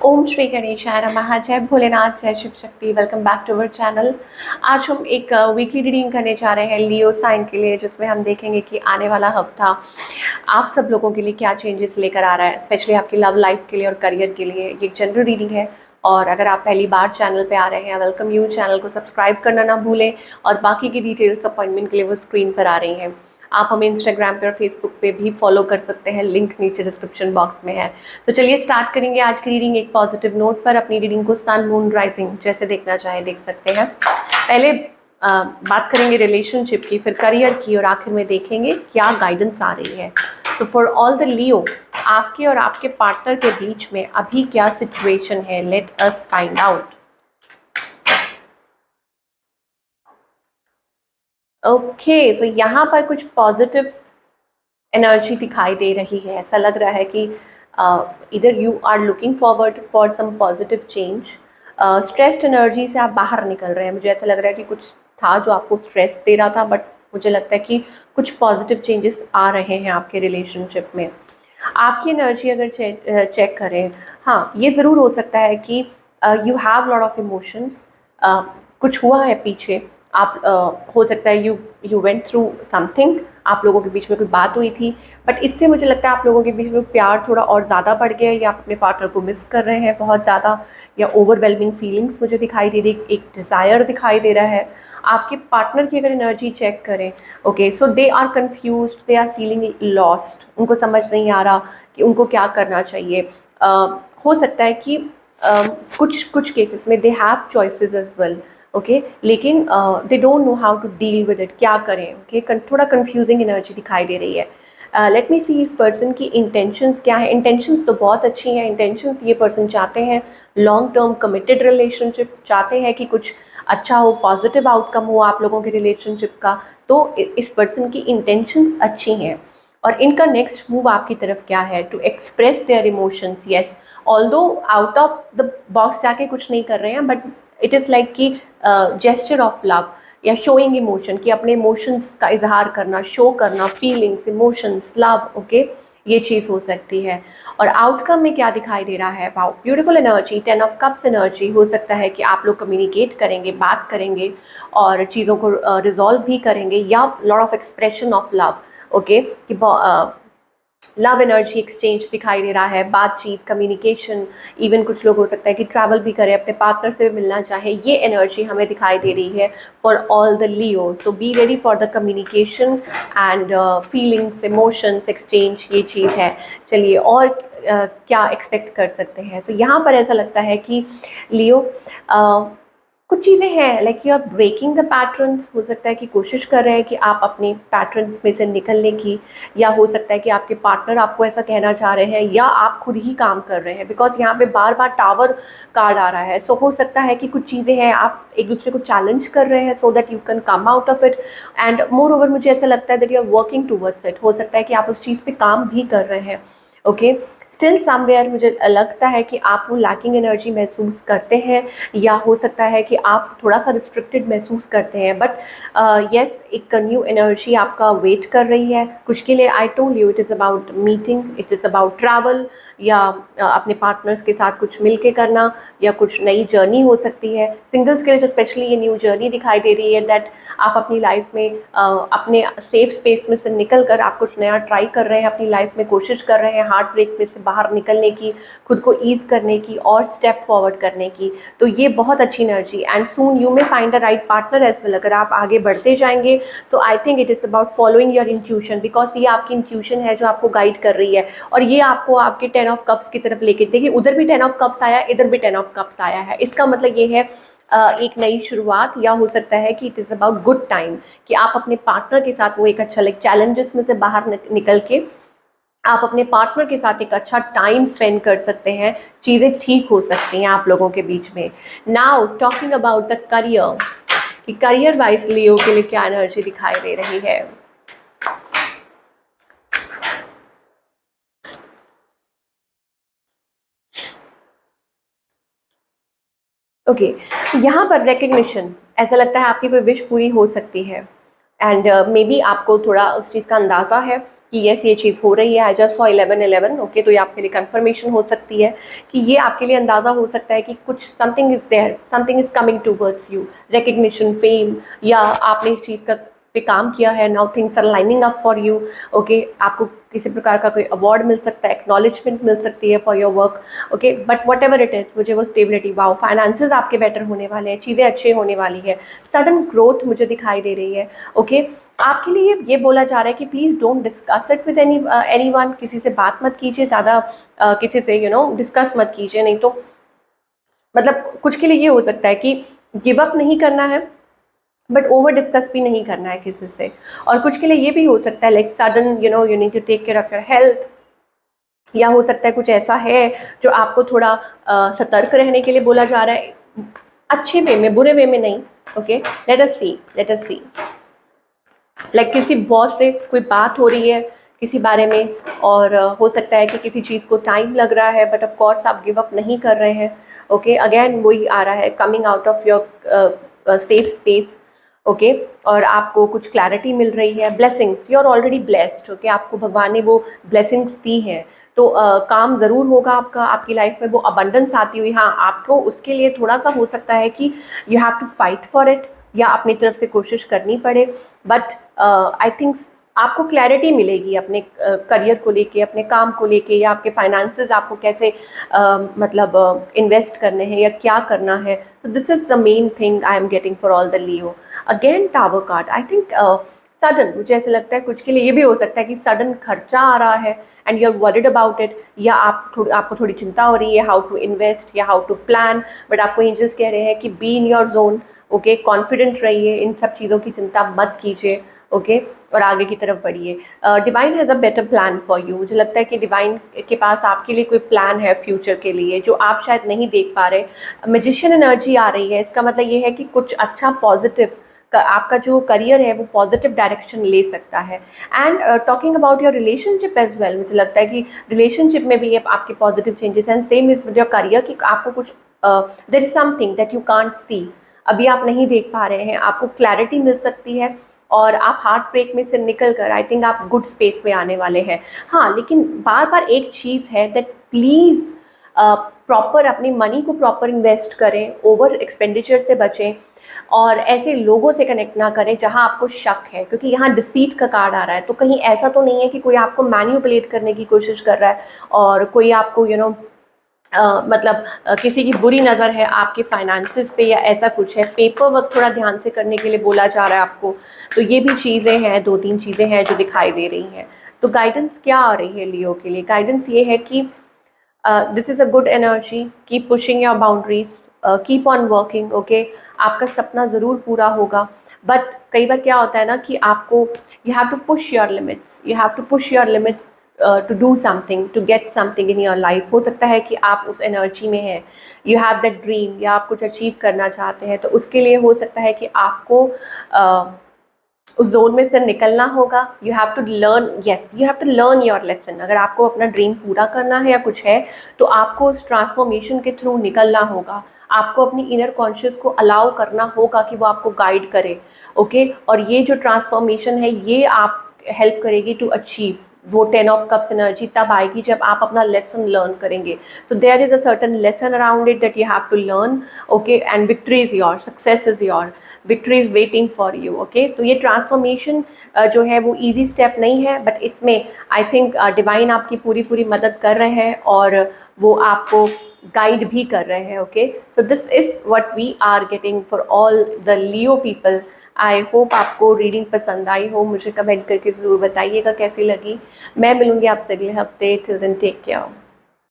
ओम श्री गणेशाय नमः। जय भोलेनाथ, जय Shiv Shakti. Welcome back to our channel. आज हम एक वीकली रीडिंग करने जा रहे हैं लियो साइन के लिए, जिसमें हम देखेंगे कि आने वाला हफ्ता आप सब लोगों के लिए क्या चेंजेस लेकर आ रहा है, स्पेशली आपकी लव लाइफ के लिए और करियर के लिए। ये एक जनरल रीडिंग है और अगर आप पहली बार चैनल पे आ रहे हैं, वेलकम यू। चैनल को सब्सक्राइब करना ना भूलें और बाकी की डिटेल्स अपॉइंटमेंट के लिए वो स्क्रीन पर आ रही हैं। आप हमें इंस्टाग्राम पे और फेसबुक पे भी फॉलो कर सकते हैं, लिंक नीचे डिस्क्रिप्शन बॉक्स में है। तो चलिए स्टार्ट करेंगे आज की रीडिंग एक पॉजिटिव नोट पर। अपनी रीडिंग को सन मून राइजिंग जैसे देखना चाहे देख सकते हैं। पहले बात करेंगे रिलेशनशिप की, फिर करियर की और आखिर में देखेंगे क्या गाइडेंस आ रही है। तो फॉर ऑल द लियो, आपके और आपके पार्टनर के बीच में अभी क्या सिचुएशन है, let us find out. Okay, तो यहाँ पर कुछ पॉजिटिव एनर्जी दिखाई दे रही है। ऐसा लग रहा है कि इधर you are looking forward for some positive change. Stressed energy से आप बाहर निकल रहे हैं। मुझे ऐसा लग रहा है कि कुछ था जो आपको स्ट्रेस दे रहा था, बट मुझे लगता है कि कुछ पॉजिटिव चेंजेस आ रहे हैं आपके रिलेशनशिप में। आपकी एनर्जी अगर चेक करें, हाँ, ये ज़रूर हो सकता है कि you have lot of emotions. कुछ हुआ है पीछे। आप हो सकता है यू वेंट थ्रू समथिंग, आप लोगों के बीच में कोई बात हुई थी, बट इससे मुझे लगता है आप लोगों के बीच में प्यार थोड़ा और ज़्यादा बढ़ गया है, या आप अपने पार्टनर को मिस कर रहे हैं बहुत ज़्यादा, या ओवरवेलमिंग फीलिंग्स मुझे दिखाई दे रही, एक डिज़ायर दिखाई दे रहा है। आपके पार्टनर की अगर एनर्जी चेक करें, okay, so they are confused, they are feeling lost. उनको समझ नहीं आ रहा कि उनको क्या करना चाहिए। हो सकता है कि कुछ कुछ केसेस में they have choices as well, okay, लेकिन they don't know how to deal with it, क्या करें। ओके, थोड़ा कंफ्यूजिंग एनर्जी दिखाई दे रही है। लेट मी सी इस पर्सन की इंटेंशंस क्या है। इंटेंशंस तो बहुत अच्छी हैं। इंटेंशंस, ये पर्सन चाहते हैं लॉन्ग टर्म कमिटेड रिलेशनशिप, चाहते हैं कि कुछ अच्छा हो, पॉजिटिव आउटकम हो आप लोगों के रिलेशनशिप का। तो इस पर्सन की इंटेंशंस अच्छी हैं और इनका नेक्स्ट मूव आपकी तरफ क्या है, to express their emotions. Yes, although out of the box जाके कुछ नहीं कर रहे हैं, बट इट इज़ लाइक कि जेस्चर ऑफ लव या शोइंग इमोशन, कि अपने इमोशंस का इजहार करना, शो करना, फीलिंग्स, इमोशंस, लव। ओके, ये चीज़ हो सकती है। और आउटकम में क्या दिखाई दे रहा है, beautiful energy, 10 of cups energy. हो सकता है कि आप लोग कम्युनिकेट करेंगे, बात करेंगे और चीज़ों को रिजॉल्व भी करेंगे, या lot of expression of love. Okay, कि लव एनर्जी एक्सचेंज दिखाई दे रहा है, बातचीत, कम्युनिकेशन। इवन कुछ लोग हो सकता है कि ट्रैवल भी करें, अपने पार्टनर से भी मिलना चाहे। ये एनर्जी हमें दिखाई दे रही है for all the Leo. So be ready for the communication and feelings, emotions exchange, ये चीज़ है। चलिए और क्या एक्सपेक्ट कर सकते हैं। तो यहाँ पर ऐसा लगता है कि लियो, कुछ चीज़ें हैं like you are breaking the patterns. हो सकता है कि कोशिश कर रहे हैं कि आप अपने पैटर्न्स में से निकलने की, या हो सकता है कि आपके पार्टनर आपको ऐसा कहना चाह रहे हैं, या आप खुद ही काम कर रहे हैं, बिकॉज यहाँ पे बार बार टावर कार्ड आ रहा है। सो हो सकता है कि कुछ चीज़ें हैं, आप एक दूसरे को चैलेंज कर रहे हैं so that you can come out of it. And moreover मुझे ऐसा लगता है that you are working towards it. हो सकता है कि आप उस चीज़ पे काम भी कर रहे हैं। ओके, स्टिल समवेयर मुझे लगता है कि आप वो लैकिंग एनर्जी महसूस करते हैं, या हो सकता है कि आप थोड़ा सा रिस्ट्रिक्टेड महसूस करते हैं। बट येस, एक न्यू एनर्जी आपका वेट कर रही है कुछ के लिए। I told you, it is about meeting, it is about travel, या अपने पार्टनर्स के साथ कुछ मिल के करना, या कुछ नई जर्नी हो सकती है। सिंगल्स के लिए तो स्पेशली ये न्यू जर्नी दिखाई दे रही है, दैट आप अपनी लाइफ में अपने सेफ स्पेस में से निकल कर आप कुछ नया ट्राई कर रहे हैं अपनी लाइफ में, कोशिश कर रहे हैं हार्ट ब्रेक में से बाहर निकलने की, खुद को ईज करने की और स्टेप फॉरवर्ड करने की। तो ये बहुत अच्छी energy, and soon you may find the right partner as well. अगर आप आगे बढ़ते जाएंगे तो I think it is about following your intuition, because ये आपकी इंट्यूशन है जो आपको गाइड कर रही है, और ये आपको आपके 10 ऑफ कप्स की तरफ लेके, देखिए उधर भी 10 ऑफ कप्स आया, इधर भी 10 ऑफ कप्स आया है। इसका मतलब ये है एक नई शुरुआत, या हो सकता है कि it is about good time, कि आप अपने पार्टनर के साथ वो एक अच्छा लाइक चैलेंजेस में से बाहर निकल के आप अपने पार्टनर के साथ एक अच्छा टाइम स्पेंड कर सकते हैं। चीज़ें ठीक हो सकती हैं आप लोगों के बीच में। Now talking about the career, कि करियर वाइज लियो के लिए क्या एनर्जी दिखाई दे रही है। ओके, यहाँ पर रिकग्निशन, ऐसा लगता है आपकी कोई विश पूरी हो सकती है, एंड मे बी आपको थोड़ा उस चीज़ का अंदाज़ा है। कि यस ये चीज़ हो रही है, आई जस्ट सॉ 11/11, ओके, तो ये आपके लिए कंफर्मेशन हो सकती है कि ये आपके लिए अंदाज़ा हो सकता है कि कुछ something is there, something is coming towards you, recognition, fame, या आपने इस चीज़ का पे काम किया है, now things are lining up for you, okay, आपको किसी प्रकार का कोई अवार्ड मिल सकता है, एक्नॉलेजमेंट मिल सकती है for your work, okay, but what ever it is, मुझे वो स्टेबिलिटी, वाओ, फाइनेंसेस आपके बेटर होने वाले हैं, चीज़ें अच्छी होने वाली है, सडन ग्रोथ मुझे दिखाई दे रही है, ओके। आपके लिए ये बोला जा रहा है कि please don't discuss it with anyone, किसी से बात मत कीजिए ज़्यादा, किसी से डिस्कस मत कीजिए, नहीं तो मतलब कुछ के लिए ये हो सकता है कि गिव अप नहीं करना है बट ओवर डिस्कस भी नहीं करना है किसी से, और कुछ के लिए ये भी हो सकता है like sudden you need to take care of your health, या हो सकता है कुछ ऐसा है जो आपको थोड़ा सतर्क रहने के लिए बोला जा रहा है, अच्छे वे में, बुरे वे में नहीं, ओके। लेट अस सी लाइक किसी बॉस से कोई बात हो रही है किसी बारे में, और हो सकता है कि किसी चीज़ को टाइम लग रहा है बट ऑफ कोर्स आप गिव अप नहीं कर रहे हैं, ओके। अगेन वही आ रहा है, coming out of your safe space, okay, और आपको कुछ क्लैरिटी मिल रही है, blessings, you are already blessed, okay, आपको भगवान ने वो ब्लेसिंग्स दी है, तो काम ज़रूर होगा आपका, आपकी लाइफ में वो अबंडेंस आती हुई, हाँ आपको उसके लिए थोड़ा सा हो सकता है कि you have to fight for it, या अपनी तरफ से कोशिश करनी पड़े, बट आई थिंक आपको क्लैरिटी मिलेगी अपने करियर को लेके, अपने काम को लेके, या आपके फाइनेंसेस आपको कैसे मतलब इन्वेस्ट करने हैं या क्या करना है, so this is the main thing I am getting for all the Leo. Again Tower card, I think sudden, मुझे ऐसे लगता है कुछ के लिए ये भी हो सकता है कि सडन खर्चा आ रहा है and you are worried about it, या आपको थोड़ी चिंता हो रही है हाउ टू इन्वेस्ट या हाउ टू प्लान, बट आपको एंजल्स कह रहे हैं कि be in your zone, okay, confident रहिए, इन सब चीज़ों की चिंता मत कीजिए, ओके, और आगे की तरफ बढ़िए। Divine has a better plan for you, मुझे लगता है कि डिवाइन के पास आपके लिए कोई प्लान है फ्यूचर के लिए जो आप शायद नहीं देख पा रहे। मैजिशियन एनर्जी आ रही है, इसका मतलब ये है कि कुछ अच्छा पॉजिटिव आपका जो करियर है वो पॉजिटिव डायरेक्शन ले सकता है। And talking about your relationship as well, मुझे लगता है कि रिलेशनशिप में भी आपके positive changes and same is with your career, कि आपको कुछ there is something that you can't see, अभी आप नहीं देख पा रहे हैं, आपको क्लैरिटी मिल सकती है और आप हार्ट ब्रेक में से निकल कर आई थिंक आप गुड स्पेस में आने वाले हैं। हाँ, लेकिन बार बार एक चीज़ है दैट प्लीज़ प्रॉपर अपनी मनी को प्रॉपर इन्वेस्ट करें, ओवर एक्सपेंडिचर से बचें, और ऐसे लोगों से कनेक्ट ना करें जहां आपको शक है, क्योंकि यहाँ डिसीट का कार्ड आ रहा है, तो कहीं ऐसा तो नहीं है कि कोई आपको मैन्युपुलेट करने की कोशिश कर रहा है और कोई आपको मतलब किसी की बुरी नज़र है आपके फाइनेंसेस पे या ऐसा कुछ है। पेपर वर्क थोड़ा ध्यान से करने के लिए बोला जा रहा है आपको, तो ये भी चीज़ें हैं, 2-3 चीज़ें हैं जो दिखाई दे रही हैं। तो गाइडेंस क्या आ रही है लियो के लिए? गाइडेंस ये है कि this is a good energy, keep pushing your boundaries, keep on working, okay, आपका सपना ज़रूर पूरा होगा। बट कई बार क्या होता है ना कि आपको you have to push your limits, you have to push your limits to do something, to get something in your life. हो सकता है कि आप उस एनर्जी में हैं, यू हैव दैट ड्रीम, या आप कुछ अचीव करना चाहते हैं, तो उसके लिए हो सकता है कि आपको उस जोन में से निकलना होगा। You have to learn, yes you have to learn your lesson. अगर आपको अपना ड्रीम पूरा करना है या कुछ है, तो आपको उस ट्रांसफॉर्मेशन के थ्रू निकलना होगा, आपको अपनी इनर कॉन्शियस को अलाउ करना होगा कि वो आपको गाइड करे, ओके। और ये जो ट्रांसफॉर्मेशन है ये आप हेल्प करेगी टू अचीव वो 10 ऑफ कप्स एनर्जी तब आएगी जब आप अपना लेसन लर्न करेंगे। So there is a certain lesson around it that you have to learn, okay, and victory is your, success is your, victory is waiting for you, okay. तो ये transformation जो है वो ईजी स्टेप नहीं है, but इसमें I think divine आपकी पूरी मदद कर रहे हैं और वो आपको गाइड भी कर रहे हैं, okay. So this is what we are getting for all the Leo people. I hope आपको रीडिंग पसंद आई हो, मुझे कमेंट करके ज़रूर बताइएगा कैसी लगी। मैं मिलूँगी आपसे अगले हफ्ते। Till then take care.